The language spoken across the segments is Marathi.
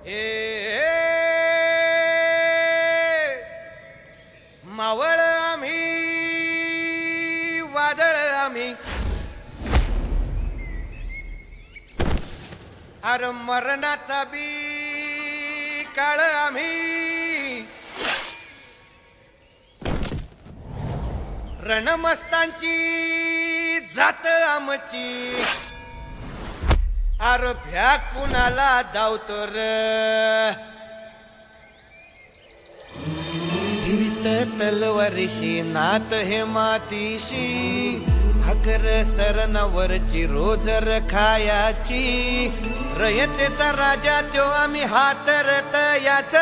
हे मावळ आम्ही वादळ आम्ही अर मरणाचा बी काळ आम्ही रणमस्तांची जात आमची अर भ्या कुणाला धावतो र फिरत तलवारीशी नात हे मातीशी भाकर सरणावरची रोजर खायाची रयतेचा राजा त्यो आम्ही हातरत याच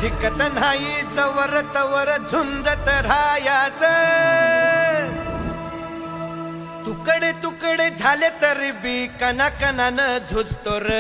जिकत नाही जवर तवर झुंजत राहायाच तुकडे तुकडे झाले तरी बी कणाकणानं झुजतो र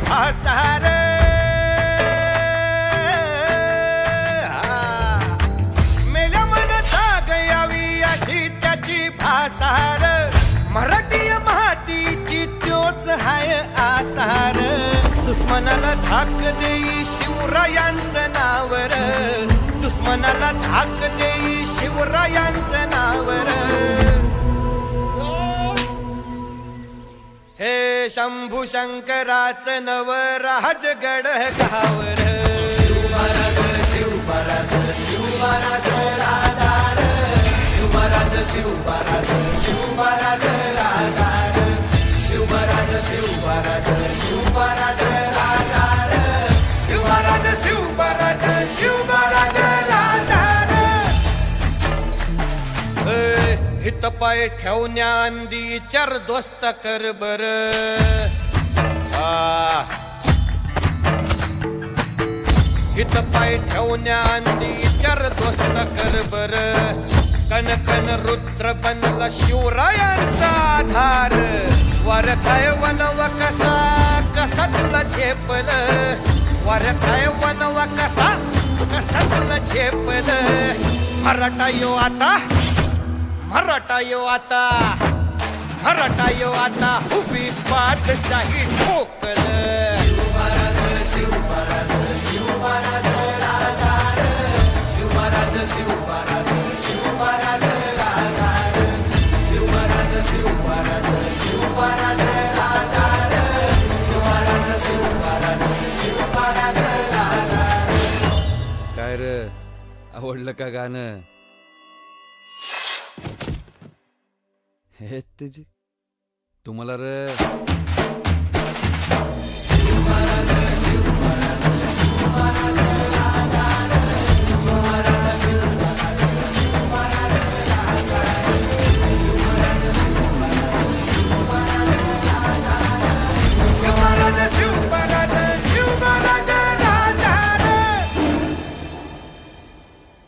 भासार मेल्या मन जाग यावी अशी त्याची भासार मराठी मातीची त्योच हाय आसार दुश्मनाला धाक देई शिवरायांचं नावर दुश्मनाला धाक देई शिवरायांचं नावर हे शंभू शंकराचं नव राजगड गावर शिवराज शिवराज शिवराज राजार शिवराज शिवराज शिवराज राजार शिवराज शिवराज शिवराज राजार शिवराज शिवराज शिवराज राजार हित पाय ठेवण्या अंदी चार दोस्त कर बर हित पाय ठेवण्या अंदी चार दोस्त कर बर कन कन रुद्र बनला शिवरायांचा आधार वारथाय वनवा कसा कसा तुला झेपल वारथाय वनवा कसा कसा तुला झेपल मराठा यो आता मराठा यो आता मराठा यो आता उभी पाठशाही ठोकल शिवराज शिवराज शिवराज राजार शिवराज शिवराज शिवराज राजार शिवराज शिवराज शिवराज राजार शिवराज शिवराज शिवराज राजार काय रे आवडलं का गाणं हे तुझी तुम्हाला रे शिवराज शिवराज शिवराज राजार शिवराज शिवराज शिवराज राजार शिवराज शिवराज शिवराज राजार शिवराज शिवराज शिवराज राजार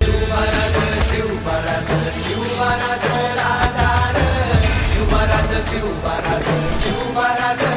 शिवराज शिवराज शिवराज राजार शिवराज शिवराज शिवराज